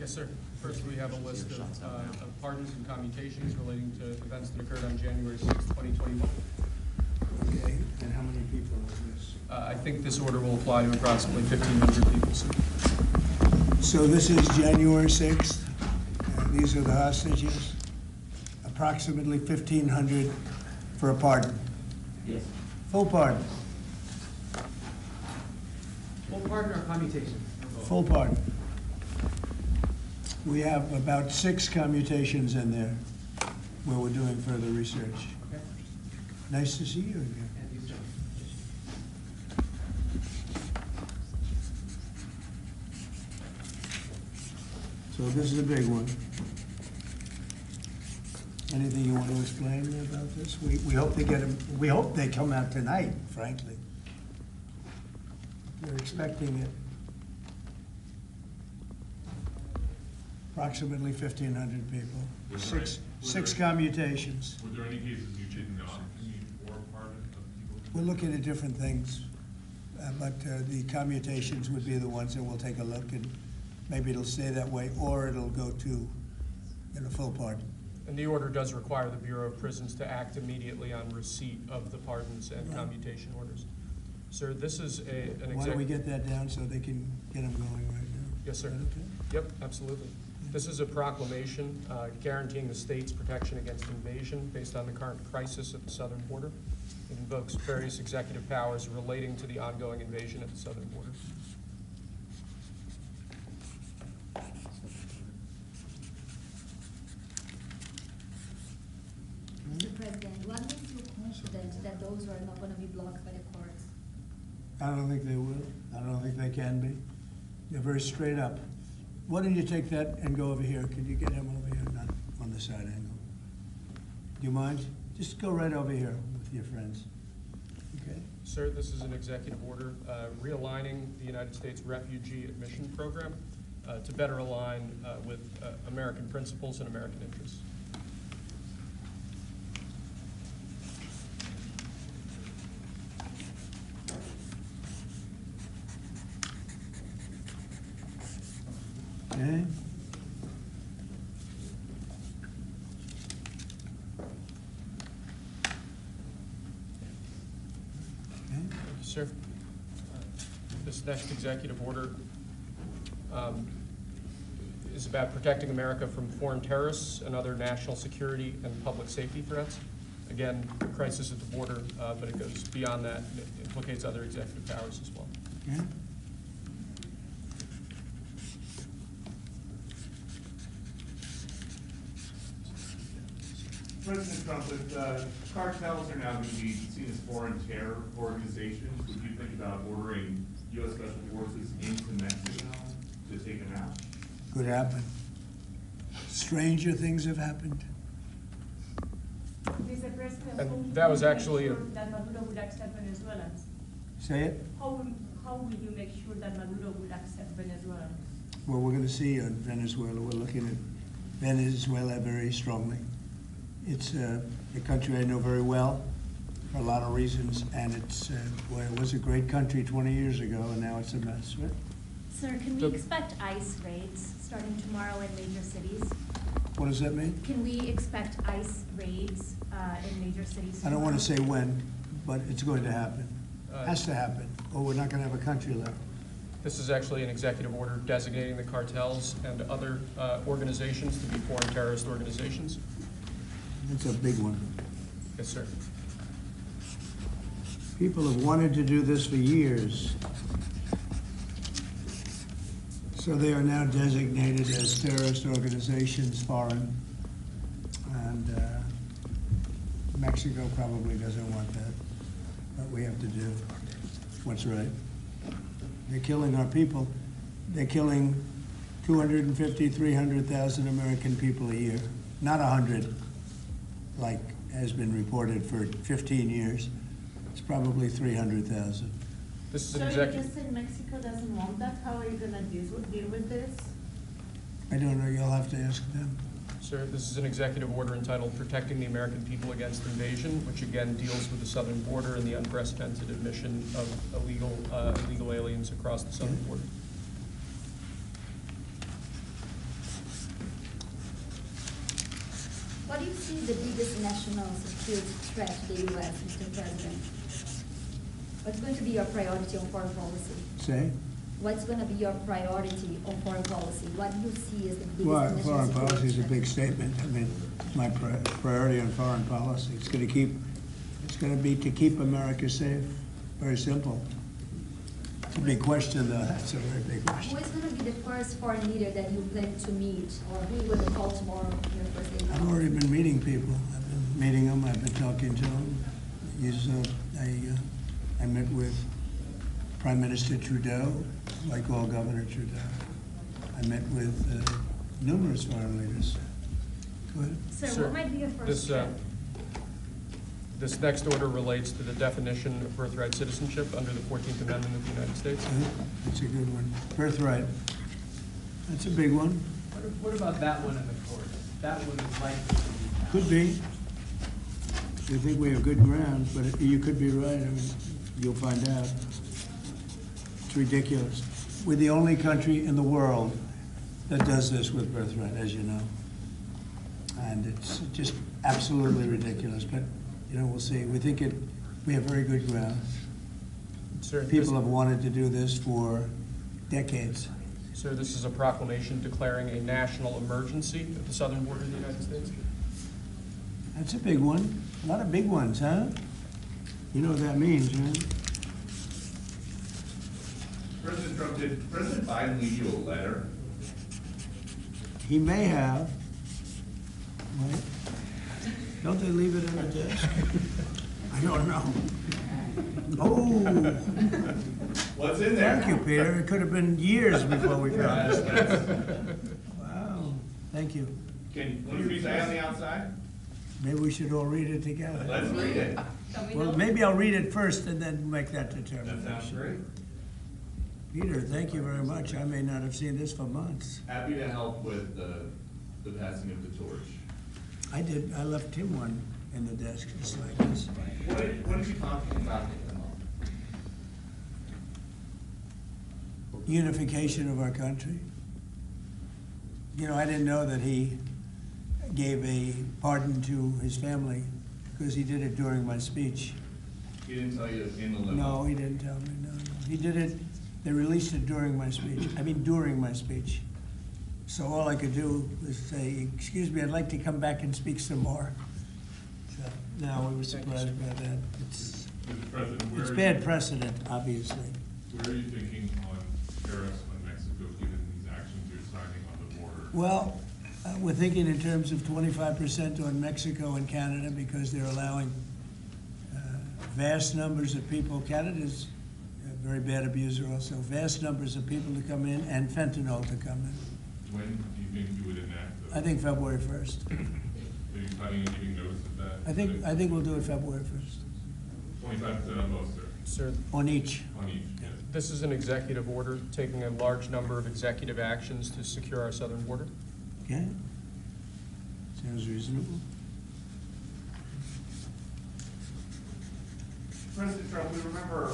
Yes, sir. First, we have a list of pardons and commutations relating to events that occurred on January 6, 2021. Okay, and how many people is this? I think this order will apply to approximately 1,500 people, sir. So this is January 6th, and these are the hostages? Approximately 1,500 for a pardon? Yes. Full pardon? Full pardon or commutation? Full pardon. We have about 6 commutations in there where we're doing further research. Okay. Nice to see you again. And you, sir. So this is a big one. Anything you want to explain about this? We hope they get them, we hope they come out tonight, frankly. We're expecting it. Approximately 1,500 people. Six commutations. Were there any cases you did not commute or pardon of people? We're looking at different things, but the commutations would be the ones that we'll take a look, and maybe it'll stay that way, or it'll go to full pardon. And the order does require the Bureau of Prisons to act immediately on receipt of the pardons and commutation orders. Sir, this is an Why don't we get that down so they can get them going right now? Yes, sir. Is that okay? Yep, absolutely. This is a proclamation guaranteeing the state's protection against invasion based on the current crisis at the southern border. It invokes various executive powers relating to the ongoing invasion at the southern border. Mr. President, what makes you confident that those are not going to be blocked by the courts? I don't think they will. I don't think they can be. They're very straight up. Why don't you take that and go over here? Can you get him over here, not on the side angle? Do you mind? Just go right over here with your friends. Okay? Sir, this is an executive order realigning the United States Refugee Admission Program to better align with American principles and American interests. Okay? Thank you, sir. This next executive order is about protecting America from foreign terrorists and other national security and public safety threats. Again, crisis at the border, but it goes beyond that. It implicates other executive powers as well. Okay? President Trump, if cartels are now going to be seen as foreign terror organizations, would you think about ordering U.S. Special Forces into Mexico to take them out? Could happen. Stranger things have happened. Mr. President, And that was actually that Maduro would accept Venezuelans. Say it? How will you make sure that Maduro would accept Venezuelans? Well, we're going to see on Venezuela. We're looking at Venezuela very strongly. It's a country I know very well for a lot of reasons, and it's well, it was a great country 20 years ago, and now it's a mess. Right? Sir, can we expect ICE raids starting tomorrow in major cities? What does that mean? Can we expect ICE raids in major cities I don't want to tomorrow? say when, but it's going to happen. Has to happen, or we're not going to have a country left. This is actually an executive order designating the cartels and other organizations to be foreign terrorist organizations. It's a big one. Yes, sir. People have wanted to do this for years. So they are now designated as terrorist organizations, foreign. And Mexico probably doesn't want that. But we have to do what's right. They're killing our people. They're killing 250, 300,000 American people a year. Not 100, like has been reported for 15 years. It's probably 300,000. This is So an you executive. just said Mexico doesn't want that. How are you going to deal with this? I don't know. You'll have to ask them. Sir, this is an executive order entitled Protecting the American People Against Invasion, which again deals with the southern border and the unprecedented admission of illegal aliens across the southern border. What do you see the biggest national security threat to the U.S., Mr. President? What's going to be your priority on foreign policy? Say? What's going to be your priority on foreign policy? What do you see as the biggest Well, national foreign security policy is a threat? big statement. I mean, my priority on foreign policy, it's gonna be to keep America safe. Very simple. It's a big question, though. That's a very big Who question. is going to be the first foreign leader that you plan to meet, or who you will call tomorrow on your first day? I've already been meeting people. I've been meeting them, I've been talking to them. I met with Prime Minister Trudeau, like all Governor Trudeau. I met with numerous foreign leaders. Go ahead. Sir, what might be your first step? This next order relates to the definition of birthright citizenship under the 14th Amendment of the United States. That's a good one. Birthright. That's a big one. What about that one in the court? That one is likely to be passed. Could be. We think we have good grounds, but you could be right. I mean, you'll find out. It's ridiculous. We're the only country in the world that does this with birthright, as you know. And it's just absolutely ridiculous, but, you know, we'll see. We have very good grounds. Sir, People have wanted to do this for decades. Sir, this is a proclamation declaring a national emergency at the southern border of the United States. That's a big one. A lot of big ones, huh? You know what that means, right? President Trump, did President Biden leave you a letter? He may have. Right? Don't they leave it on the desk? I don't know. Oh, What's in there? thank you, Peter. It could have been years before we found this. Can Wow, thank you. you say on the outside? Maybe we should all read it together. Let's read it. Can we Well, know? maybe I'll read it first and then make that That determination. sounds great. Peter, thank you very much. I may not have seen this for months. Happy to help with the passing of the torch. I did, I left him one in the desk just like this. What did you talk about? Unification of our country. You know, I didn't know that he gave a pardon to his family because he did it during my speech. He didn't tell you in the limo? No, he didn't tell me, no. He did it, they released it during my speech, during my speech. So all I could do was say, excuse me, I'd like to come back and speak some more. So, no, we were surprised by that. It's Mr. President, where it's are bad you, precedent, obviously. where are you thinking on tariffs on Mexico, given these actions you're signing on the border? Well, we're thinking in terms of 25% on Mexico and Canada because they're allowing vast numbers of people. Canada's a very bad abuser also. Vast numbers of people to come in and fentanyl to come in. When do you think you would enact those? I think February 1st. Are you planning on giving notice of that? I think we'll do it February 1st. 25% on both, sir, Sir, On each. on each, yes. this is an executive order taking a large number of executive actions to secure our southern border. Okay? Sounds reasonable. President Trump, we remember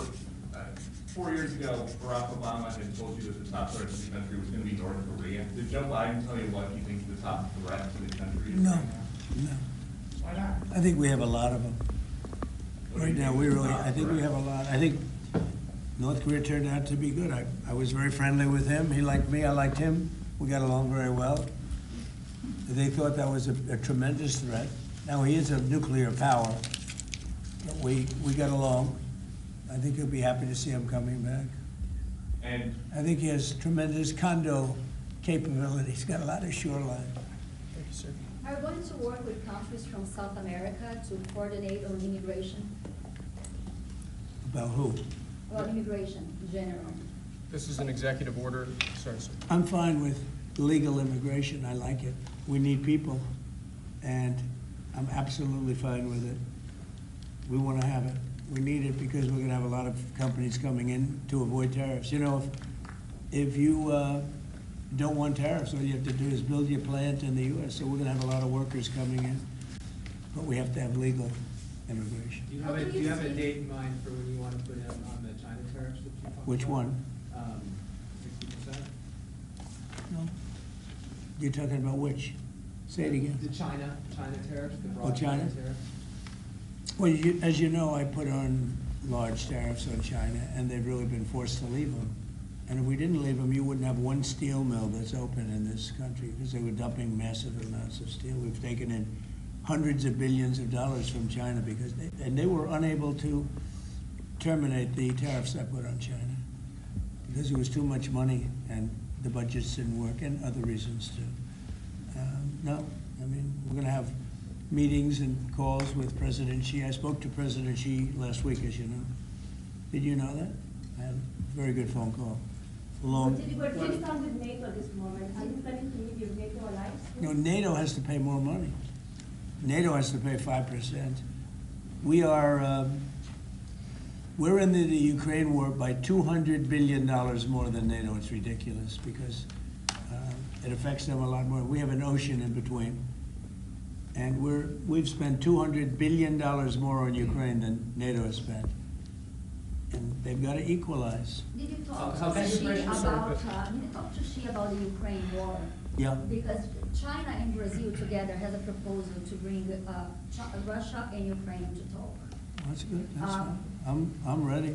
4 years ago, Barack Obama had told you that the top threat to the country was going to be North Korea. Did Joe Biden tell you what he thinks the top threat to the country is No, right now? no. Why not? I think we have a lot of them. What do Right you now, think we is the really, top I think we threat? have a lot. I think North Korea turned out to be good. I was very friendly with him. He liked me, I liked him. We got along very well. They thought that was a tremendous threat. Now, he is a nuclear power, but we got along. I think you'll be happy to see him coming back. And I think he has tremendous condo capability. He's got a lot of shoreline. Thank you, sir. Are you going to work with countries from South America to coordinate on immigration? About who? Well, immigration in general. This is an executive order. Sorry, sir. I'm fine with legal immigration. I like it. We need people, and I'm absolutely fine with it. We want to have it. We need it because we're going to have a lot of companies coming in to avoid tariffs. You know, if you don't want tariffs, all you have to do is build your plant in the U.S. So we're going to have a lot of workers coming in, but we have to have legal immigration. Do you have a date in mind for when you want to put in on the China tariffs that you talked about? Which one? 60%? No. You're talking about which? Say it again. The China tariffs, the Oh, broad China? tariffs. Well, as you know, I put on large tariffs on China, and they've really been forced to leave them. And if we didn't leave them, you wouldn't have one steel mill that's open in this country, because they were dumping massive amounts of steel. We've taken in hundreds of billions of dollars from China because they were unable to terminate the tariffs I put on China because it was too much money and the budgets didn't work, and other reasons too. No, I mean, we're going to have meetings and calls with President Xi. I spoke to President Xi last week, as you know. Did you know that? I had a very good phone call. But please start with NATO at this moment. Are you planning to leave your NATO alliance? No, NATO has to pay more money. NATO has to pay 5%. We are, we're in the Ukraine war by $200 billion more than NATO. It's ridiculous because it affects them a lot more. We have an ocean in between. And we've spent $200 billion more on Ukraine than NATO has spent. And they've got to equalize. Did you talk How to can you Xi pressure- about the Ukraine war? Yeah. Because China and Brazil together has a proposal to bring Russia and Ukraine to talk. That's good. That's fine. I'm ready.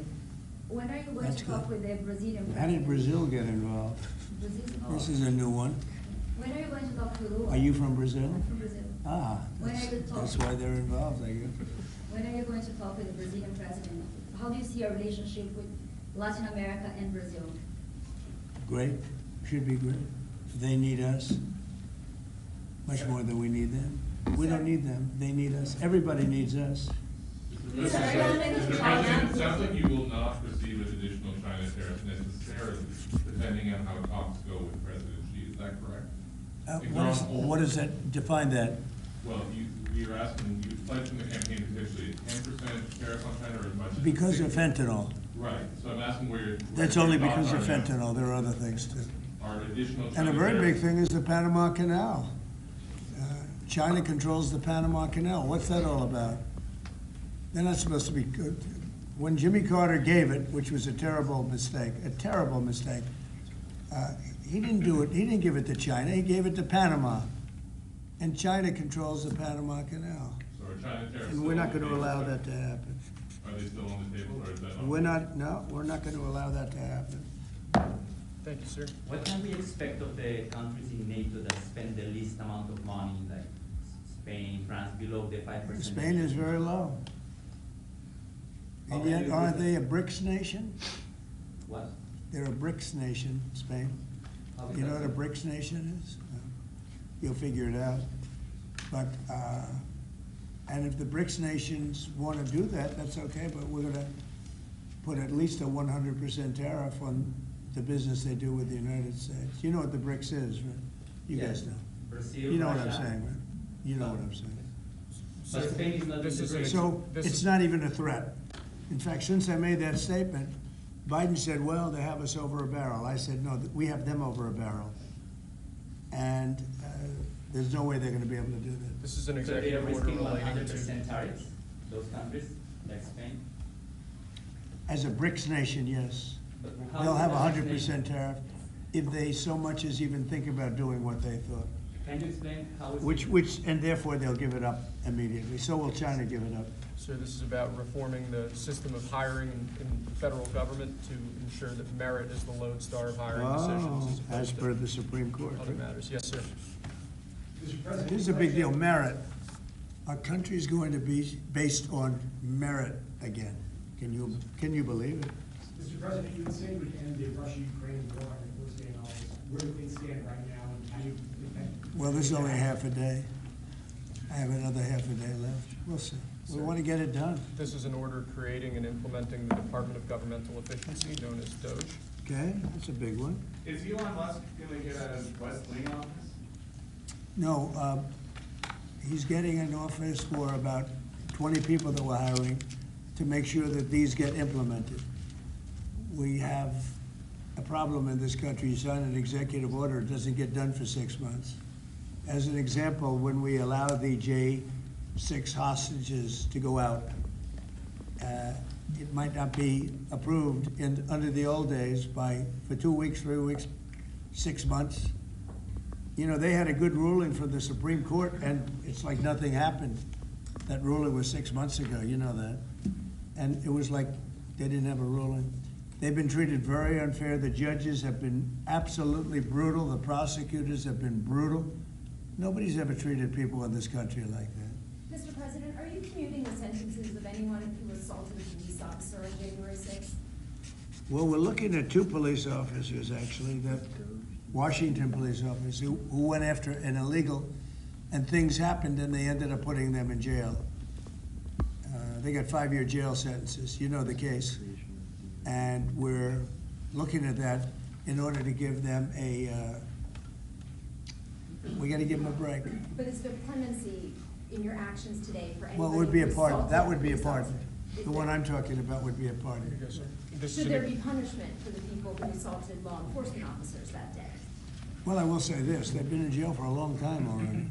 When are you going That's to talk good. with the Brazilian president? How did Brazil get involved? Brazil's involved. This is a new one. When are you going to talk to Lula? Are you from Brazil? I'm from Brazil. Ah, When are you that's talking? why they're involved, I guess. When are you going to talk with the Brazilian president? How do you see our relationship with Latin America and Brazil? Great, should be great. They need us much more than we need them. We don't need them, they need us. Everybody needs us. Mr. President, it sounds like you will not proceed with additional China tariffs necessarily, depending on how talks go with President Xi. Is that correct? If they're on hold. What does that, define that? Well, we were asking, you pledged in the campaign potentially 10% tariff on China or as much as. Because of 60? fentanyl. Right, so I'm asking where your. That's your only thoughts because of are now. fentanyl, there are other things too. Are additional China And a very big tariffs- thing is the Panama Canal. China controls the Panama Canal. What's that all about? They're not supposed to be good. When Jimmy Carter gave it, which was a terrible mistake, he didn't do it, he didn't give it to China, he gave it to Panama. And China controls the Panama Canal. So are China tariffs? And we're still not on the going to table, allow sir? that to happen. Are they still on the table or is that? We're not going to allow that to happen. Thank you, sir. What can we expect of the countries in NATO that spend the least amount of money, like Spain, France, below the 5%? Spain is very low. And yet, aren't they a BRICS nation? What? They're a BRICS nation, Spain. How is You know that? what a BRICS nation is? You'll figure it out. But, and if the BRICS nations want to do that, that's okay, but we're gonna put at least a 100% tariff on the business they do with the United States. You know what the BRICS is, right? You guys Yes. know. Brazil, You know what I'm Russia. saying, right? You know what I'm saying. But Spain is not in This the is BRICS. So This it's is- not even a threat. In fact, since I made that statement, Biden said, well, they have us over a barrel. I said, no, we have them over a barrel. And there's no way they're going to be able to do that. This is an So they are executive order risking relating to. 100% tariffs, those countries, like Spain? As a BRICS nation, yes. But how They'll is have that a 100% explained? tariff if they so much as even think about doing what they thought. Can you explain how is Which, and therefore they'll give it up immediately. So will China give it up. So this is about reforming the system of hiring in the federal government to ensure that merit is the lodestar of hiring decisions Oh, as as opposed per to the Supreme Court. other matters. Yes, sir. This is a big deal, merit. Our country's going to be based on merit again. Can you believe it? Mr. President, you would say you would end the Russia-Ukraine war on your first day in office. Where do things stand right now, and how do you think? Well, there's only half a day. I have another half a day left. We'll see. We want to get it done, This is an order creating and implementing the Department of Governmental Efficiency, known as DOGE. okay? That's a big one. Is Elon Musk gonna get a West Wing office? No, he's getting an office for about 20 people that we're hiring to make sure that these get implemented. We have a problem in this country. You sign an executive order, it doesn't get done for 6 months. As an example, when we allow the J6 hostages to go out, it might not be approved under the old days for 2 weeks, 3 weeks, 6 months. You know, they had a good ruling from the Supreme Court, and it's like nothing happened. That ruling was 6 months ago, you know that. And it was like they didn't have a ruling. They've been treated very unfair. The judges have been absolutely brutal. The prosecutors have been brutal. Nobody's ever treated people in this country like that. Mr. President, are you commuting the sentences of anyone who assaulted a police officer on January 6th? Well, we're looking at 2 police officers, actually, that Washington police officers who went after an illegal, and things happened and they ended up putting them in jail. They got 5-year jail sentences. You know the case. And we're looking at that in order to give them we gotta give them a break. But is there clemency in your actions today for anybody Well, it would be a who part, assaulted that would be a police part. officer? Is The one there- I'm talking about would be a part of Yes, it. sir. This is Should an- there be punishment for the people who assaulted law enforcement officers that day? Well, I will say this, they've been in jail for a long time already.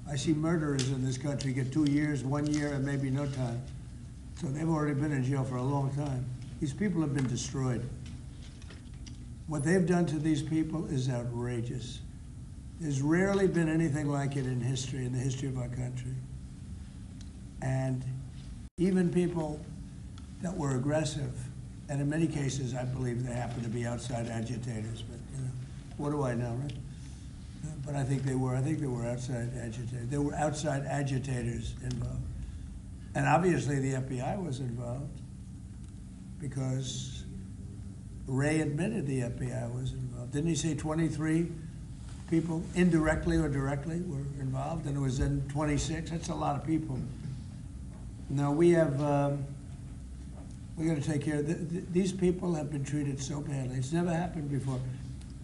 I see murderers in this country get 2 years, 1 year, and maybe no time. So they've already been in jail for a long time. These people have been destroyed. What they've done to these people is outrageous. There's rarely been anything like it in history, in the history of our country. And even people that were aggressive, and in many cases, I believe they happen to be outside agitators, but, you know, what do I know, right? But I think they were outside agitators. There were outside agitators involved. And obviously the FBI was involved because Ray admitted the FBI was involved. Didn't he say 23 people indirectly or directly were involved, and it was then 26? That's a lot of people. No, we have, we gotta take care of, these people have been treated so badly. It's never happened before.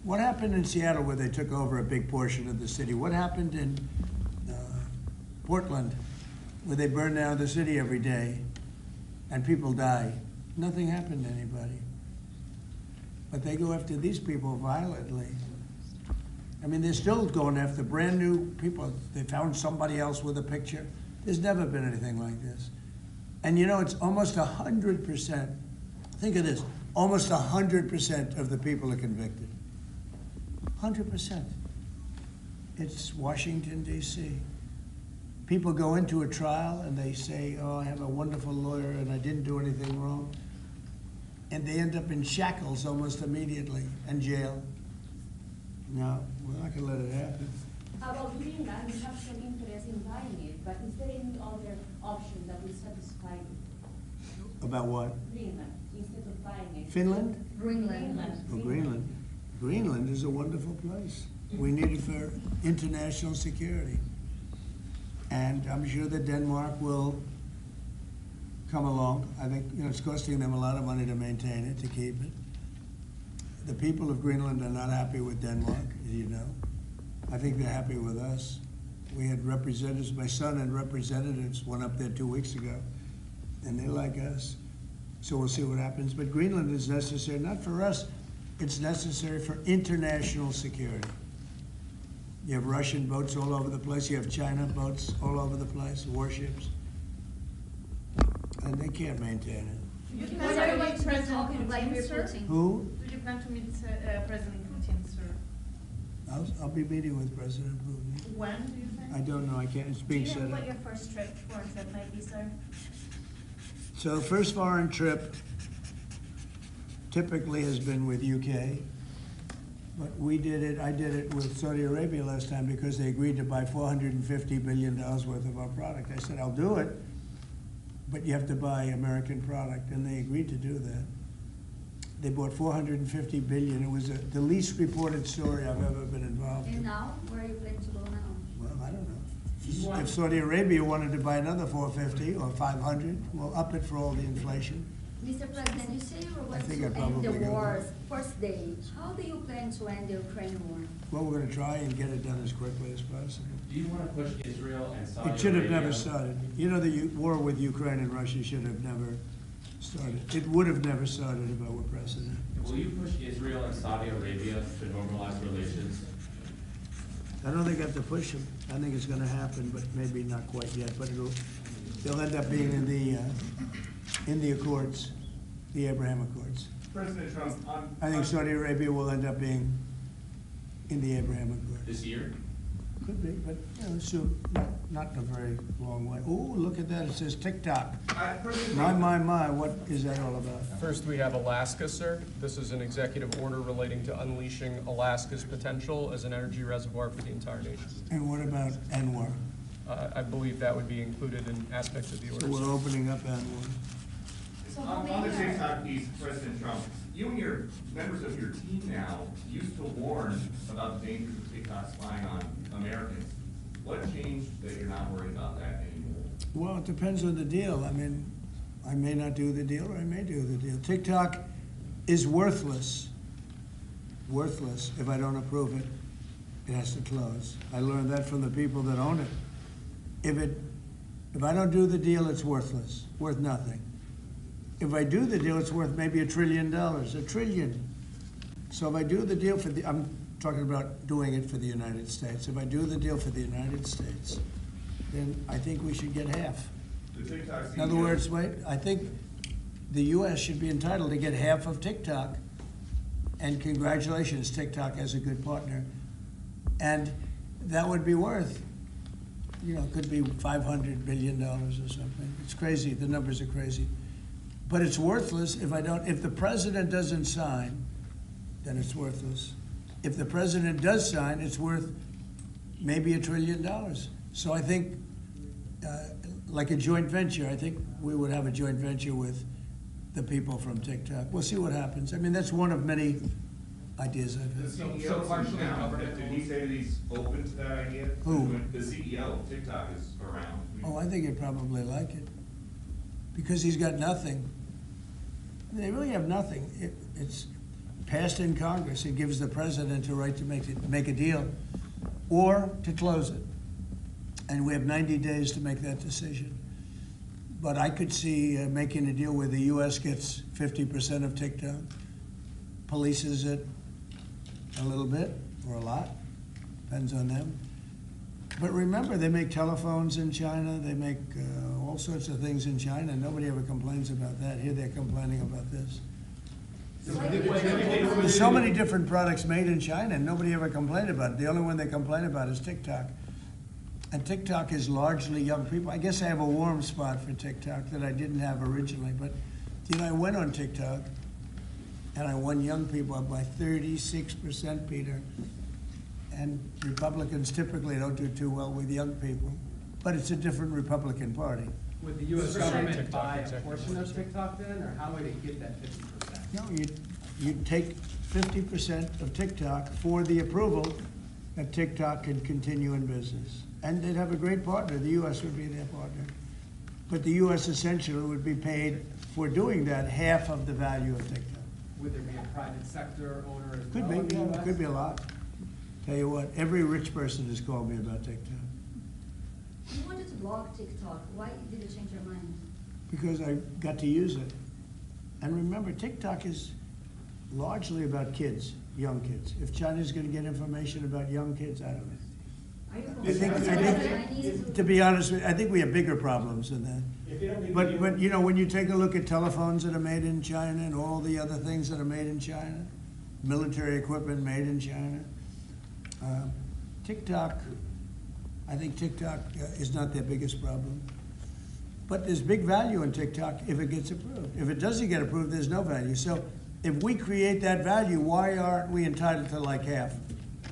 What happened in Seattle where they took over a big portion of the city? What happened in Portland where they burn down the city every day and people die? Nothing happened to anybody. But they go after these people violently. I mean, they're still going after brand new people. They found somebody else with a picture. There's never been anything like this. And you know, it's almost 100%. Think of this, almost 100% of the people are convicted. 100%. It's Washington, D.C. People go into a trial and they say, oh, I have a wonderful lawyer and I didn't do anything wrong. And they end up in shackles almost immediately and jail. No, we're not gonna let it happen. About Greenland, you have some interest in buying it, but is there any other option that will satisfy you? About what? Greenland, instead of buying it? Finland? Greenland. Oh, Greenland. Greenland is a wonderful place. We need it for international security. And I'm sure that Denmark will come along. I think, you know, it's costing them a lot of money to maintain it, to keep it. The people of Greenland are not happy with Denmark, as you know. I think they're happy with us. We had representatives, my son had representatives, went up there 2 weeks ago, and they like us. So we'll see what happens. But Greenland is necessary, not for us, it's necessary for international security. You have Russian boats all over the place, you have China boats all over the place, warships. And they can't maintain it. Do you Because plan to everyone's meet President talking like we're Putin, sir? Putin. Who? Do you plan to meet President Putin, sir? I'll be meeting with President Putin. When do you think? I don't know, I can't, it's Do being you know set what up. your first foreign trip might be, sir? So first foreign trip typically has been with UK, but I did it with Saudi Arabia last time because they agreed to buy $450 billion worth of our product. I said, I'll do it, but you have to buy American product, and they agreed to do that. They bought $450 billion. It was the least reported story I've ever been involved And in. now, where are you planning to go now? Well, I don't know. If Saudi Arabia wanted to buy another 450 or 500, we'll up it for all the inflation. Mr. President, you say you were going think to I'd end the probably go war's first day. How do you plan to end the Ukraine war? Well, we're gonna try and get it done as quickly as possible. Do you want to push Israel and Saudi Arabia? It should have never started. You know, the war with Ukraine and Russia should have never started. It would have never started if I were president. Will you push Israel and Saudi Arabia to normalize relations? I don't think I have to push them. I think it's gonna happen, but maybe not quite yet, but they'll end up being in the Accords, the Abraham Accords. President Trump, I think Saudi Arabia will end up being in the Abraham Accords. This year? Could be, but, you know, soon, not in a very long way. Oh, look at that, it says TikTok. My, what is that all about? First, we have Alaska, sir. This is an executive order relating to unleashing Alaska's potential as an energy reservoir for the entire nation. And what about Anwar? I believe that would be included in aspects of the So order. we're opening up Anwar. So how On the many are- TikTok piece, President Trump, you and your members of your team now used to warn about the dangers of TikTok spying on Americans. What changed that you're not worried about that anymore? Well, it depends on the deal. I mean, I may not do the deal, or I may do the deal. TikTok is worthless if I don't approve it. It has to close. I learned that from the people that own it. If I don't do the deal, it's worthless, worth nothing. If I do the deal, it's worth maybe $1 trillion, $1 trillion. So if I do the deal I'm talking about doing it for the United States. If I do the deal for the United States, then I think we should get half. The TikTok In other words, I think the U.S. should be entitled to get half of TikTok. And congratulations, TikTok as a good partner. And that would be worth, it could be $500 billion or something. It's crazy, the numbers are crazy. But it's worthless if the president doesn't sign, then it's worthless. If the president does sign, it's worth maybe $1 trillion. So I think, like a joint venture, I think we would have a joint venture with the people from TikTok. We'll see what happens. I mean, that's one of many ideas I've The had. CEO partially now, government did he say that he's open to that idea? Who? The CEO of TikTok is around. Oh, I think he'd probably like it, because he's got nothing. They really have nothing. It's passed in Congress. It gives the president a right to make a deal or to close it. And we have 90 days to make that decision. But I could see making a deal where the U.S. gets 50% of TikTok, polices it a little bit or a lot, depends on them. But remember, they make telephones in China, they make all sorts of things in China. Nobody ever complains about that. Here they're complaining about this. There's so many different products made in China, and nobody ever complained about it. The only one they complain about is TikTok. And TikTok is largely young people. I guess I have a warm spot for TikTok that I didn't have originally. But, I went on TikTok, and I won young people up by 36%, Peter. And Republicans typically don't do too well with young people. But it's a different Republican Party. Would the US government buy a portion of TikTok then, or how would it get that 50%? No, you'd take 50% of TikTok for the approval that TikTok could continue in business. And they'd have a great partner. The U.S. would be their partner. But the U.S. essentially would be paid for doing that half of the value of TikTok. Would there be a private sector owner as Could well in be, the yeah, US? could be a lot. Tell you what, every rich person has called me about TikTok. You wanted to block TikTok. Why did you change your mind? Because I got to use it. And remember, TikTok is largely about kids, young kids. If China's going to get information about young kids, I don't know. I think, to be honest with you, I think we have bigger problems than that. If they don't make But, the deal- when you take a look at telephones that are made in China and all the other things that are made in China, military equipment made in China, TikTok, I think TikTok is not their biggest problem. But there's big value in TikTok if it gets approved. If it doesn't get approved, there's no value. So if we create that value, why aren't we entitled to like half?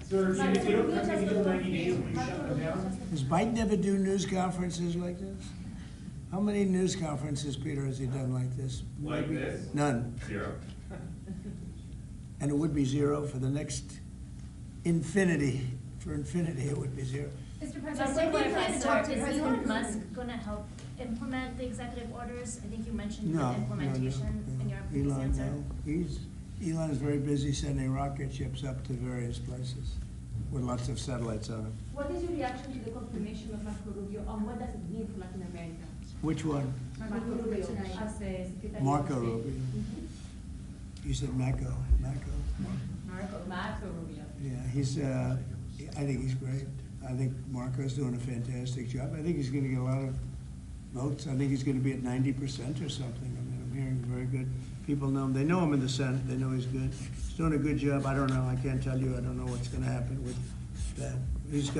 Sir, if they don't come to the 90 days, will you shut them down? Does Biden ever do news conferences like this? How many news conferences, Peter, has he done like this? Like this? None. 0. And it would be 0 for the next infinity. For infinity, it would be 0. Mr. But President, when when we you plan plan to talk to to is President Elon Musk Musk gonna help implement the executive orders? I think you mentioned No, the no, implementation in your previous Elon, answer. no. Elon is very busy sending rocket ships up to various places with lots of satellites on them. What is your reaction to the confirmation of Marco Rubio, and what does it mean for Latin America? Which one? Marco Rubio as a Secretary of Marco State. Rubio. Mhm. You said Marco. Marco Rubio. Yeah, I think he's great. I think Marco's doing a fantastic job. I think he's gonna get a lot of votes. I think he's gonna be at 90% or something. I mean, I'm hearing very good. People know him. They know him in the Senate. They know he's good. He's doing a good job. I don't know. I can't tell you. I don't know what's going to happen with that. He's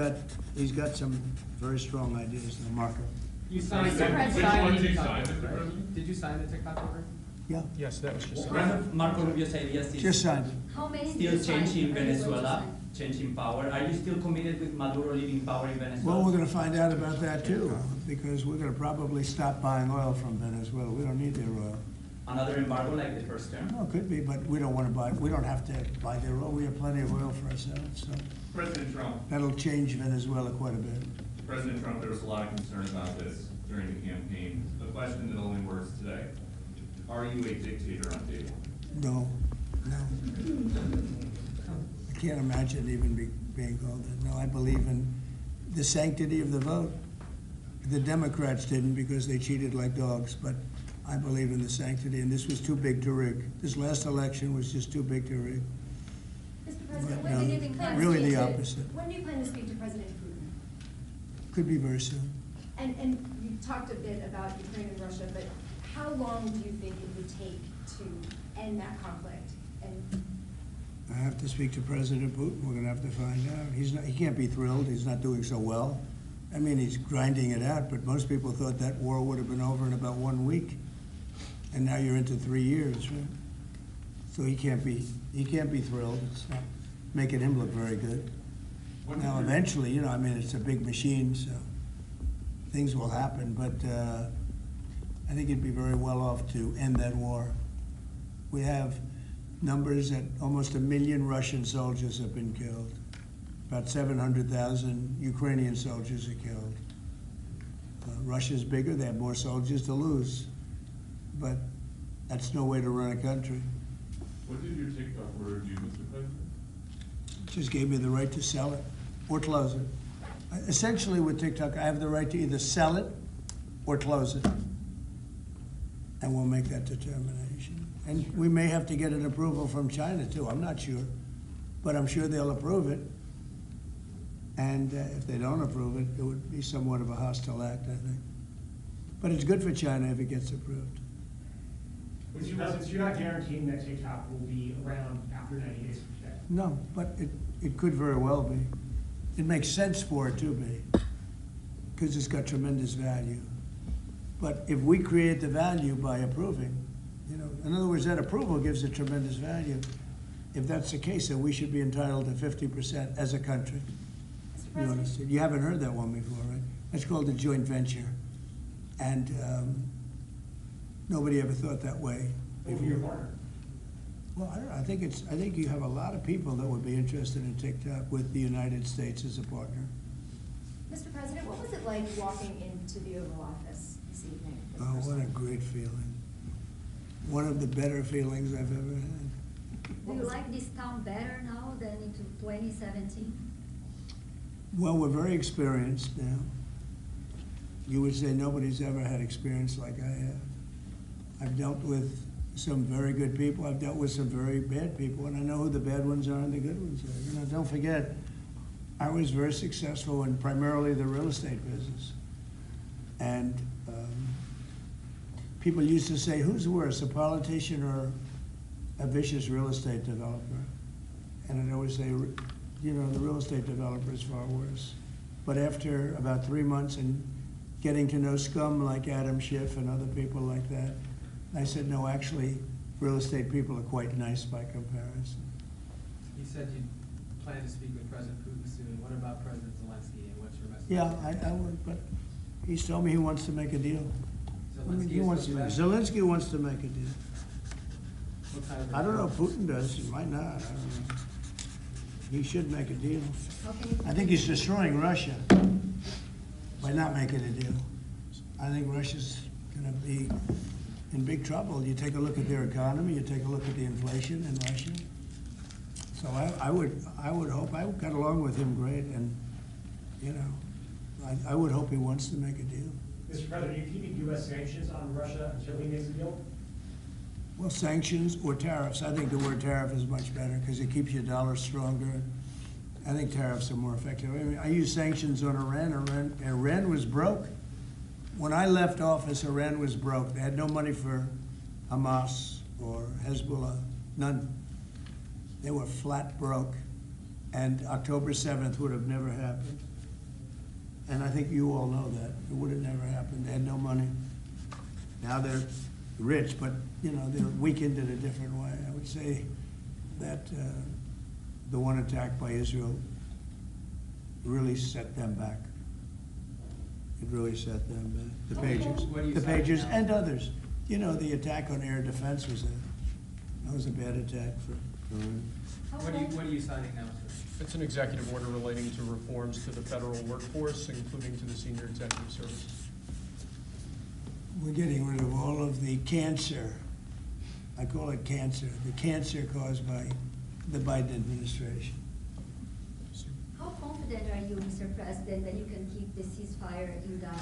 got some very strong ideas. Marco. You signed, Mr. President. Which one did you TikTok sign, order, Mr. right? President? Did you sign the TikTok order? Yeah, Yes, that was just. One of Marco Rubio's ideas is just signed it. How many still did you sign? changing Are you going to Venezuela, sign? changing power. Are you still committed with Maduro leaving power in Venezuela? Well, we're going to find out about that too, because we're going to probably stop buying oil from Venezuela. We don't need their oil. Another embargo like the first term? Well, it could be, but we don't want to buy. We don't have to buy their oil. We have plenty of oil for ourselves. So President Trump, that'll change Venezuela quite a bit. President Trump, there was a lot of concern about this during the campaign. The question that only works today, are you a dictator on day one? No. I can't imagine even being called that. No, I believe in the sanctity of the vote. The Democrats didn't because they cheated like dogs, but I believe in the sanctity, and this was too big to rig. This last election was just too big to rig. Mr. President, But, when no, do you plan to really speak the to- opposite. When do you plan to speak to President Putin? Could be very soon. And you talked a bit about Ukraine and Russia, but how long do you think it would take to end that conflict? And I have to speak to President Putin. We're gonna have to find out. He can't be thrilled. He's not doing so well. I mean, he's grinding it out, but most people thought that war would have been over in about 1 week. And now you're into 3 years, right? So he can't be thrilled. It's not making him look very good. Now, eventually, you know, I mean, it's a big machine, so things will happen, but I think he'd be very well off to end that war. We have numbers that almost 1 million Russian soldiers have been killed. About 700,000 Ukrainian soldiers are killed. Russia's bigger, they have more soldiers to lose. But that's no way to run a country. What did your TikTok order do, Mr. President? Just gave me the right to sell it or close it. Essentially with TikTok, I have the right to either sell it or close it. And we'll make that determination. And we may have to get an approval from China too, I'm not sure. But I'm sure they'll approve it. And if they don't approve it, it would be somewhat of a hostile act, I think. But it's good for China if it gets approved. Mr. President, so you're not guaranteeing that TikTok will be around after 90 days from today? No, but it could very well be. It makes sense for it to be, because it's got tremendous value. But if we create the value by approving, you know, in other words, that approval gives it tremendous value. If that's the case, then we should be entitled to 50% as a country. Mr. You President, understand? You haven't heard that one before, right? That's called a joint venture. And nobody ever thought that way. Who will be your partner? Well, I don't know. I think you have a lot of people that would be interested in TikTok with the United States as a partner. Mr. President, what was it like walking into the Oval Office this evening? for the Oh, first what a time? great feeling. One of the better feelings I've ever had. Do you like this town better now than in 2017? Well, we're very experienced now. You would say nobody's ever had experience like I have. I've dealt with some very good people, I've dealt with some very bad people, and I know who the bad ones are and the good ones are. You know, don't forget, I was very successful in primarily the real estate business. And people used to say, who's worse, a politician or a vicious real estate developer? And I'd always say, you know, the real estate developer is far worse. But after about 3 months and getting to know scum like Adam Schiff and other people like that, I said, no, actually, real estate people are quite nice by comparison. You said you plan to speak with President Putin soon. What about President Zelensky, and what's your message? Yeah, I would, but he's told me he wants to make a deal. I mean, he wants to, Zelensky wants to make a deal. What kind of I don't know if Putin does, he might not, I don't know. He should make a deal. Okay. I think he's destroying Russia by not making a deal. I think Russia's gonna be in big trouble. You take a look at their economy, you take a look at the inflation in Russia. So I would hope, I got along with him great, and, you know, I would hope he wants to make a deal. Mr. President, are you keeping U.S. sanctions on Russia until he makes a deal? Well, sanctions or tariffs. I think the word tariff is much better because it keeps your dollar stronger. I think tariffs are more effective. I mean, I use sanctions on Iran. Iran was broke. When I left office, Iran was broke. They had no money for Hamas or Hezbollah, none. They were flat broke, and October 7th would have never happened. And I think you all know that. It would have never happened. They had no money. Now they're rich, but, you know, they're weakened in a different way. I would say that the one attack by Israel really set them back. It really set them back. The Okay. Pagers, What do you the say Pagers, now? and others. You know, the attack on air defense was a bad attack for How What are you signing now, sir? It's an executive order relating to reforms to the federal workforce, including to the senior executive service. We're getting rid of all of the cancer. I call it cancer, the cancer caused by the Biden administration. How confident are you, Mr. President, that you can keep the ceasefire in Gaza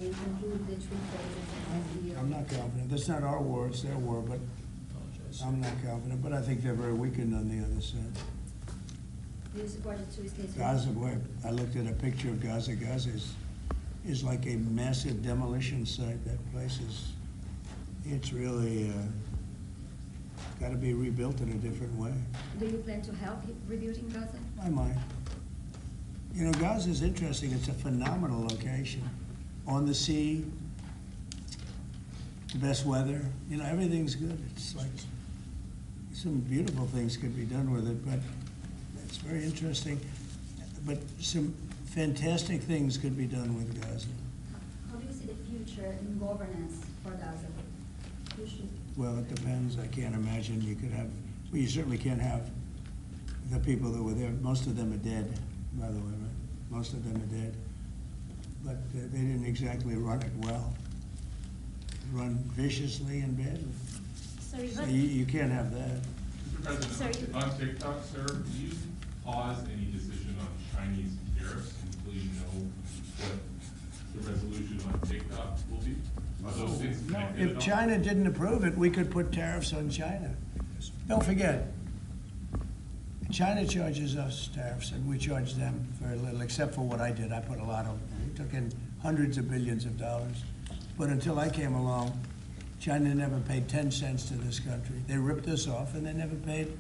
and conclude the 3 phases of deal? I'm not confident. That's not our war, it's their war, but Apologize. I'm not confident. But I think they're very weakened on the other side. Do you support the 2-state solution? Gaza, boy, I looked at a picture of Gaza. Gaza is like a massive demolition site. That place it's really got to be rebuilt in a different way. Do you plan to help rebuilding Gaza? I might. You know, Gaza is interesting. It's a phenomenal location. On the sea, the best weather. You know, everything's good. It's like some beautiful things could be done with it, but it's very interesting. But some fantastic things could be done with Gaza. How do you see the future in governance for Gaza? You should. Well, it depends. I can't imagine you could have, well, you certainly can't have the people that were there. Most of them are dead, by the way, right? Most of them are dead. But they didn't exactly run it well. Run viciously and badly. Sorry, So what? you can't have that. Mr. Sorry. President, on TikTok, sir, do you pause any decision on Chinese tariffs until you know what the resolution on TikTok will be? Are those things No, connected at if all? China didn't approve it, we could put tariffs on China. Don't forget, China charges us tariffs, and we charge them very little, except for what I did. I put a lot of, we took in hundreds of billions of dollars. But until I came along, China never paid 10 cents to this country. They ripped us off, and they never paid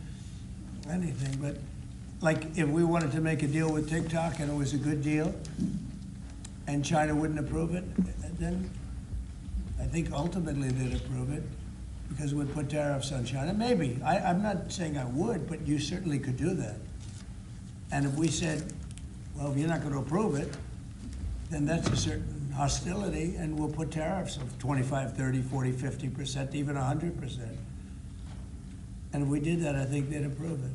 anything. But like, if we wanted to make a deal with TikTok, and it was a good deal, and China wouldn't approve it, then I think ultimately they'd approve it, because we'd put tariffs on China. Maybe. I'm not saying I would, but you certainly could do that. And if we said, well, if you're not going to approve it, then that's a certain hostility, and we'll put tariffs of 25, 30, 40, 50%, even 100%. And if we did that, I think they'd approve it.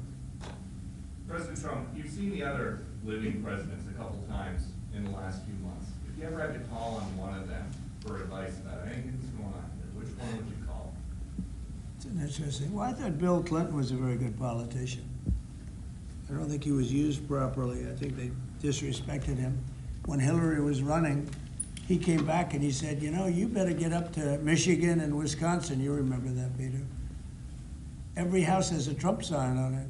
President Trump, you've seen the other living presidents a couple times in the last few months. If you ever had to call on one of them for advice about anything that's going on here, which one would you call? It's an interesting. Well, I thought Bill Clinton was a very good politician. I don't think he was used properly. I think they disrespected him. When Hillary was running, he came back and he said, you know, you better get up to Michigan and Wisconsin. You remember that, Peter? Every house has a Trump sign on it.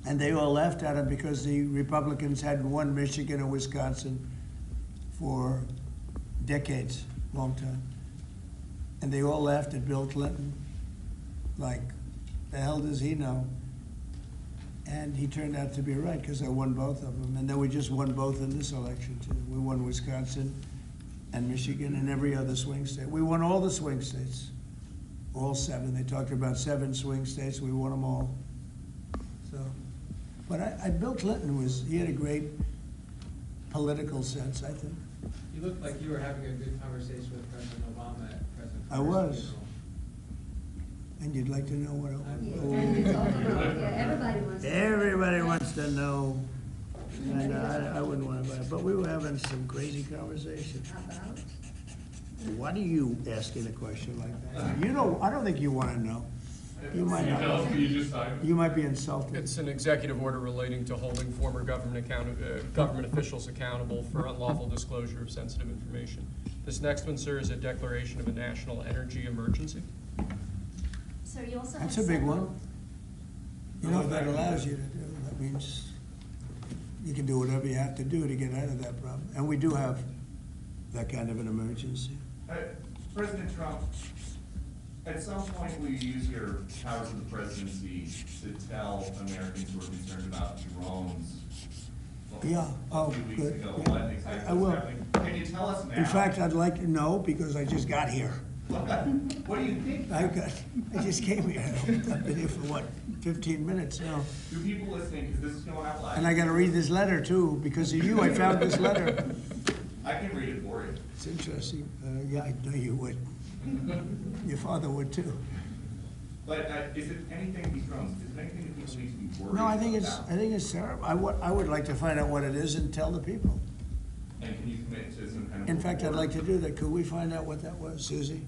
And they all laughed at him because the Republicans hadn't won Michigan or Wisconsin for decades, long time. And they all laughed at Bill Clinton, like, the hell does he know? And he turned out to be right, because I won both of them. And then we just won both in this election, too. We won Wisconsin and Michigan and every other swing state. We won all the swing states, all 7. They talked about 7 swing states. We won them all. So, but Bill Clinton he had a great political sense, I think. You looked like you were having a good conversation with President Obama at President I Carter's was. funeral. And you'd like to know what it Yeah, was? can you talk about, yeah, everybody wants to. Everybody wants to know. And I wouldn't want to, but we were having some crazy conversation. About? Why do you asking a question like that? You know, I don't think you want to know. You might Can you tell us not. what you just signed? You might be insulted. It's an executive order relating to holding former government officials accountable for unlawful disclosure of sensitive information. This next one, sir, is a declaration of a national energy emergency. So you also That's have a big several- one. You know what that allows you to do? That means you can do whatever you have to do to get out of that problem. And we do have that kind of an emergency. President Trump, At some point, will you use your powers of the presidency to tell Americans who are concerned about drones? Yeah, oh, A few weeks good. ago, Yeah. what exactly I was will. happening? Can you tell us now? In fact, I'd like to know, because I just got here. What do you think? I just came here. I've been here for what, 15 minutes now. Do people listening, because this is going out live? And I gotta read this letter too. Because of you, I found this letter. I can read it for you. It's interesting. Yeah, I know you would. Your father would too. But is it anything, these drones, is it anything that people need to be worried about? No, I think it's terrible. I would like to find out what it is and tell the people. And can you commit to some kind of? In fact, I'd report? like to do that. Could we find out what that was, Susie?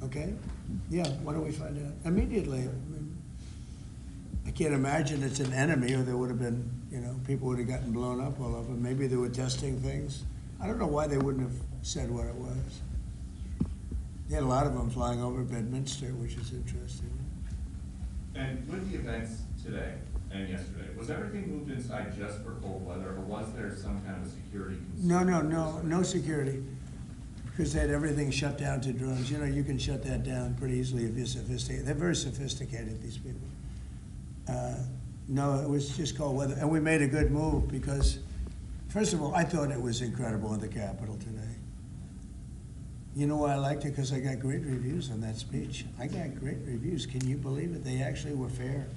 Okay? Yeah, why don't we find out immediately? I can't imagine it's an enemy, or there would have been, people would have gotten blown up all over. Maybe they were testing things. I don't know why they wouldn't have said what it was. They had a lot of them flying over Bedminster, which is interesting. And with the events today and yesterday, was everything moved inside just for cold weather, or was there some kind of a security concern? No security. Because they had everything shut down to drones. You can shut that down pretty easily if you're sophisticated. They're very sophisticated, these people. No, it was just cold weather. And we made a good move because, first of all, I thought it was incredible in the Capitol today. You know why I liked it? Because I got great reviews on that speech. I got great reviews. Can you believe it? They actually were fair.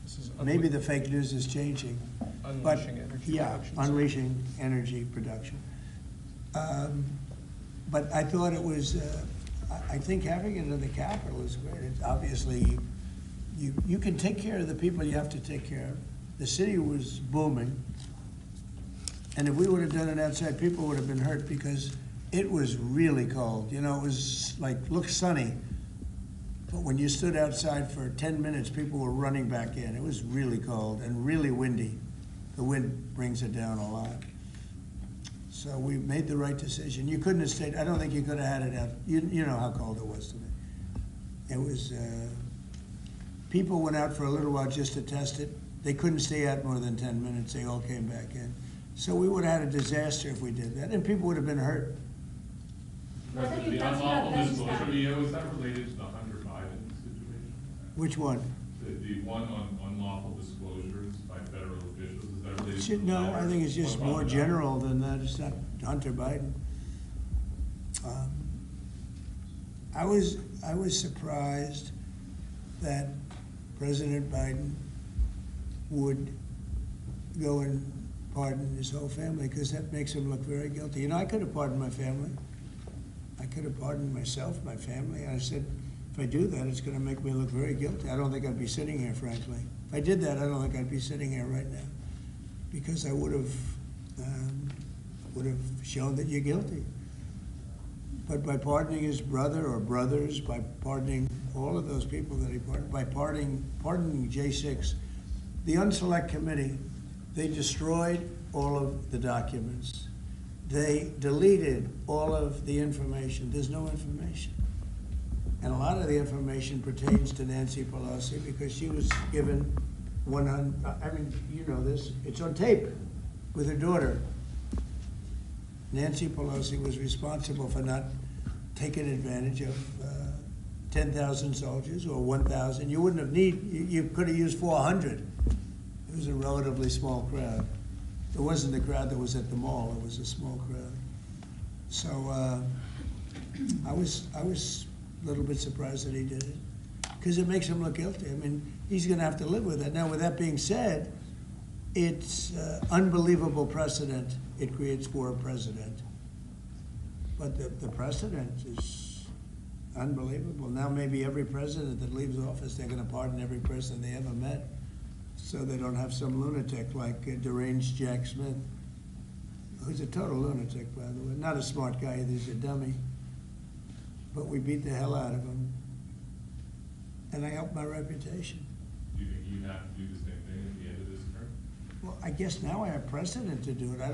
This is Maybe the fake news is changing. But, Unleashing energy yeah, production. unleashing energy production. But I thought it was, I think having it in the Capitol is great. It's obviously, you can take care of the people you have to take care of. The city was booming. And if we would have done it outside, people would have been hurt because it was really cold. It was looked sunny. But when you stood outside for 10 minutes, people were running back in. It was really cold and really windy. The wind brings it down a lot. So we made the right decision. You couldn't have stayed, I don't think you could have had it out. You know how cold it was today. It was, people went out for a little while just to test it. They couldn't stay out more than 10 minutes. They all came back in. So we would have had a disaster if we did that, and people would have been hurt. What are The you talking unlawful about? disclosure video, is that related to the Hunter Biden situation? Which one? The one on unlawful disclosures by federal officials, is that related to? the No, letter? I think it's just What more about that? general than that. It's not Hunter Biden. I was surprised that President Biden would go and pardon his whole family, because that makes him look very guilty. I could have pardoned my family. I could have pardoned myself, my family. And I said, if I do that, it's going to make me look very guilty. I don't think I'd be sitting here, frankly. If I did that, I don't think I'd be sitting here right now, because I would have shown that you're guilty. But by pardoning his brother or brothers, by pardoning all of those people that he pardoned, by pardoning J6, the Unselect Committee, they destroyed all of the documents. They deleted all of the information. There's no information. And a lot of the information pertains to Nancy Pelosi because she was given 100, you know this, it's on tape with her daughter. Nancy Pelosi was responsible for not taking advantage of 10,000 soldiers or 1,000. You wouldn't have you could have used 400. It was a relatively small crowd. It wasn't the crowd that was at the mall, it was a small crowd. So I was a little bit surprised that he did it, because it makes him look guilty. He's gonna have to live with it. Now, with that being said, it's unbelievable precedent it creates for a president. But the precedent is unbelievable. Now maybe every president that leaves office, they're gonna pardon every person they ever met, so they don't have some lunatic like deranged Jack Smith, who's a total lunatic, by the way. Not a smart guy either, he's a dummy. But we beat the hell out of him. And I helped my reputation. Do you think you have to do the same thing at the end of this term? Well, I guess now I have precedent to do it. I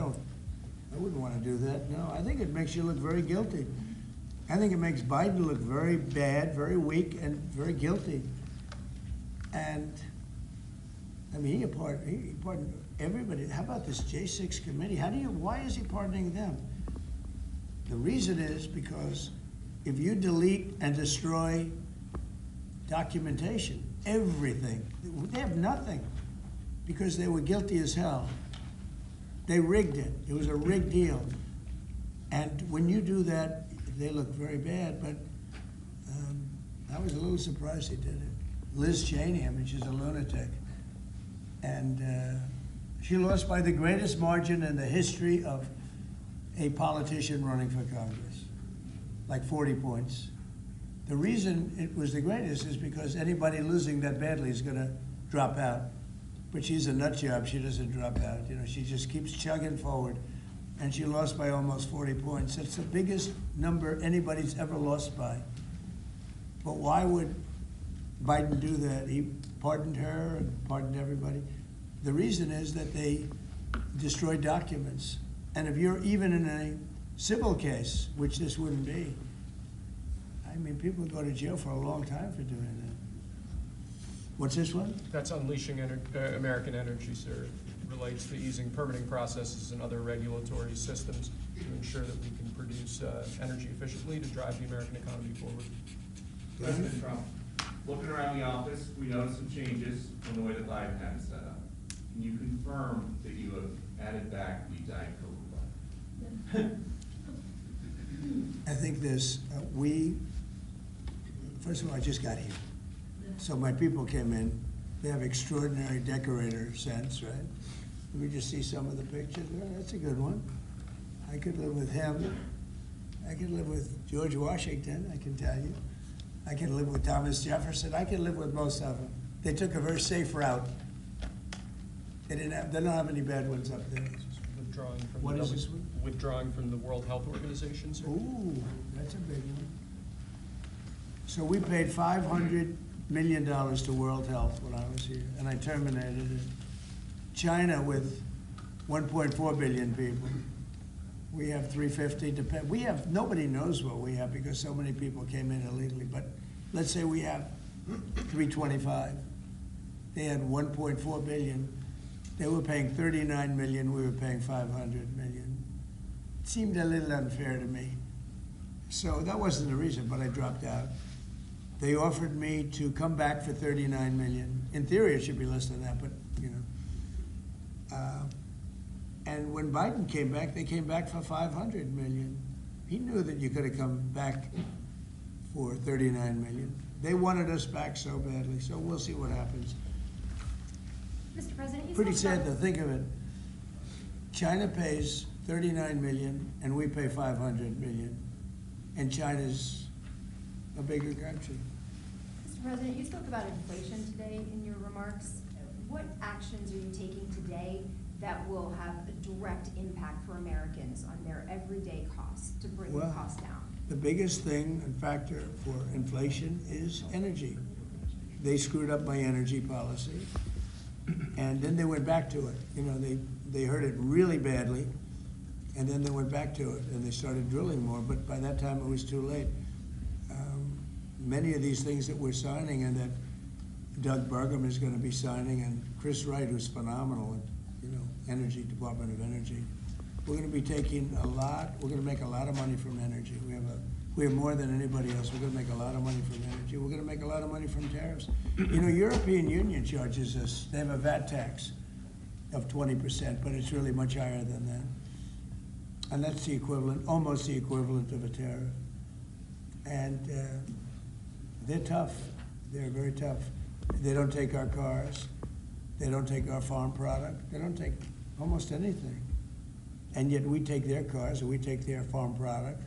wouldn't want to do that, no. I think it makes you look very guilty. I think it makes Biden look very bad, very weak, and very guilty. And, he pardoned everybody. How about this J6 committee? Why is he pardoning them? The reason is because if you delete and destroy documentation, everything, they have nothing, because they were guilty as hell. They rigged it. It was a rigged deal. And when you do that, they look very bad, but I was a little surprised they did it. Liz Cheney, I mean, she's a lunatic. And she lost by the greatest margin in the history of a politician running for Congress, like 40 points. The reason it was the greatest is because anybody losing that badly is gonna drop out. But she's a nut job, she doesn't drop out. You know, she just keeps chugging forward. And she lost by almost 40 points. It's the biggest number anybody's ever lost by. But why would Biden do that? He pardoned her and pardoned everybody. The reason is that they destroyed documents. And if you're even in a civil case, which this wouldn't be, I mean, people go to jail for a long time for doing that. What's this one? That's Unleashing American Energy, sir. It relates to easing permitting processes and other regulatory systems to ensure that we can produce energy efficiently to drive the American economy forward. President Trump, looking around the office, we noticed some changes from the way that Biden had it set up. Can you confirm that you have added back the Diet Coke button? I think this, first of all, I just got here. So my people came in, they have extraordinary decorator sense, right? Let me just see some of the pictures. Oh, that's a good one. I could live with him. I could live with George Washington, I can tell you. I could live with Thomas Jefferson. I could live with most of them. They took a very safe route. They don't have any bad ones up there. Withdrawing from What the is this one? Withdrawing from the World Health Organization, sir. Ooh, that's a big one. So we paid $500 million to World Health when I was here, and I terminated it. China with 1.4 billion people. We have 350 to pay. We have, nobody knows what we have because so many people came in illegally, but let's say we have 325. They had 1.4 billion. They were paying 39 million, we were paying 500 million. It seemed a little unfair to me. So that wasn't the reason, but I dropped out. They offered me to come back for 39 million. In theory, it should be less than that, but you know. And when Biden came back, they came back for 500 million. He knew that you could have come back for 39 million. They wanted us back so badly, so we'll see what happens. Mr. President, you Pretty spoke sad to about- think of it. China pays 39 million and we pay 500 million. And China's a bigger country. Mr. President, you spoke about inflation today in your remarks. What actions are you taking today that will have a direct impact for Americans on their everyday costs to bring the Well, cost down? The biggest thing and factor for inflation is energy. They screwed up my energy policy. And then they went back to it. You know, they hurt it really badly, and then they went back to it, and they started drilling more, but by that time it was too late. Many of these things that we're signing and that Doug Burgum is gonna be signing, and Chris Wright, who's phenomenal in, you know, Energy, Department of Energy, we're gonna be taking a lot, we're gonna make a lot of money from energy. We have more than anybody else. We're gonna make a lot of money from energy. We're gonna make a lot of money from tariffs. You know, European Union charges us, they have a VAT tax of 20%, but it's really much higher than that. And that's the equivalent, almost the equivalent of a tariff. And they're tough. They're very tough. They don't take our cars. They don't take our farm product. They don't take almost anything. And yet we take their cars, and we take their farm product.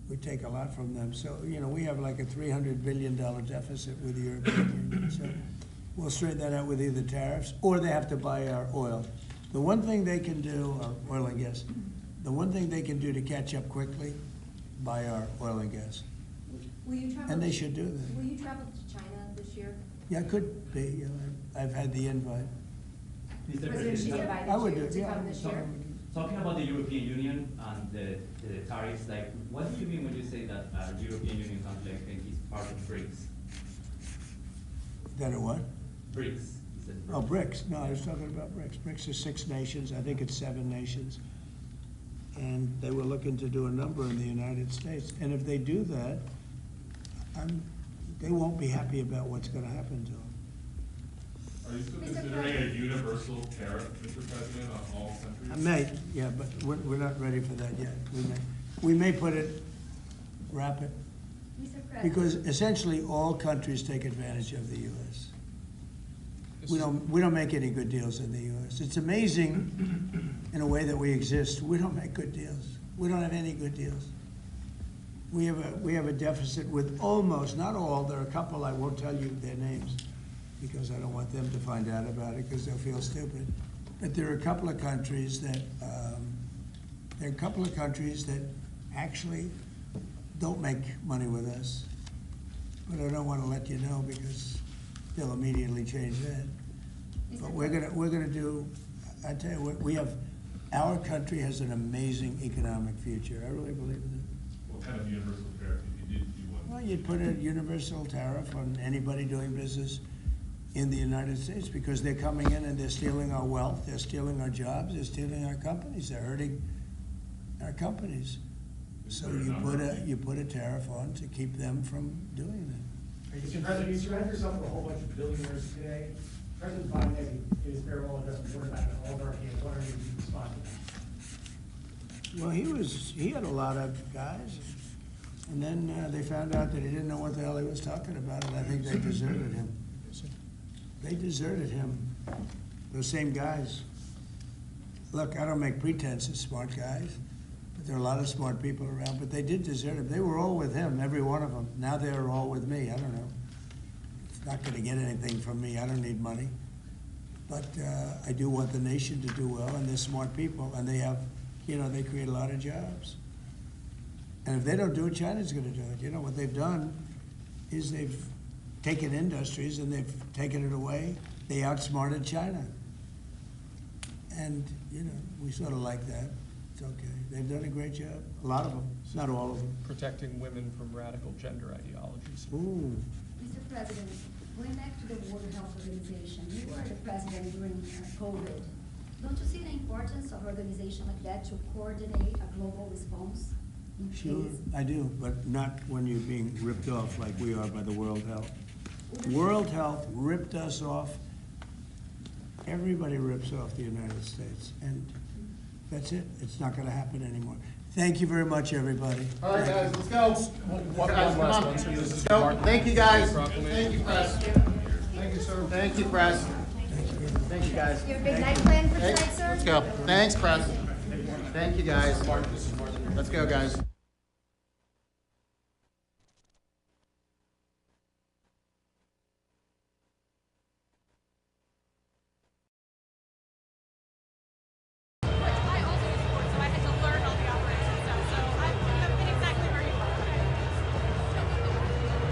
We take a lot from them. So, you know, we have like a $300 billion deficit with the European Union. So we'll straighten that out with either tariffs, or they have to buy our oil. The one thing they can do, or oil and gas, the one thing they can do to catch up quickly, buy our oil and gas. Will you travel? And they should do that. Will you travel to China this year? Yeah, it could be. You know, I've had the invite. Mr. President Xi President, invited I would do you it, to yeah. come this year. talking about the European Union and the tariffs, like, what do you mean when you say that European Union country like is part of BRICS? That a what? BRICS. You said Oh, BRICS. No, I was talking about BRICS. BRICS is 6 nations. I think it's 7 nations. and they were looking to do a number in the United States. And if they do that, they won't be happy about what's gonna happen to them. Are you still considering a universal tariff, Mr. President, on all countries? I may, yeah, but we're not ready for that yet. We may put it, wrap it, Mr. President. because essentially all countries take advantage of the US. We don't make any good deals in the US. It's amazing in a way that we exist. We don't make good deals. We don't have any good deals. We have a deficit with almost, not all, there are a couple, I won't tell you their names because I don't want them to find out about it because they'll feel stupid. But there are a couple of countries that, actually don't make money with us. But I don't want to let you know because they'll immediately change that. But we're gonna do, I tell you what, our country has an amazing economic future. I really believe that. What kind of universal tariff if you did do one? Well, you'd put a universal tariff on anybody doing business in the United States because they're coming in and they're stealing our wealth, they're stealing our jobs, they're stealing our companies, they're hurting our companies. So you put a tariff on to keep them from doing that. Mr. President, you surround yourself with a whole bunch of billionaires today. President Biden, in his farewell address, reported back on all of our hands. What are you responding to that? Well, he had a lot of guys, and then they found out that he didn't know what the hell he was talking about, and I think they deserted him. They deserted him, those same guys. Look, I don't make pretense of smart guys, but there are a lot of smart people around, but they did desert him. They were all with him, every one of them. Now they're all with me, I don't know. It's not gonna get anything from me, I don't need money. But I do want the nation to do well, and they're smart people, and they have, they create a lot of jobs. And if they don't do it, China's gonna do it. What they've done is they've taken industries and they've taken it away. They outsmarted China. And, we sort of like that. It's okay. They've done a great job. A lot of them, not all of them. Protecting women from radical gender ideologies. Ooh. Mr. President, going back to the World Health Organization, you were the president during COVID. Don't you see the importance of an organization like that to coordinate a global response? Sure, I do, but not when you're being ripped off like we are by the World Health. World Health ripped us off. Everybody rips off the United States, and that's it. It's not gonna happen anymore. Thank you very much, everybody. All right, guys, let's go. One Guys, last come on. one. So this is Go. Martin Thank you, guys. Proclamation. Thank you, press. Thank you, sir. Thank you, press. Thank you, guys. You have a big night plan for Hey, tonight, sir? let's go. Thanks, press. Thank you, guys. Martin, this is Martin. Let's go, guys.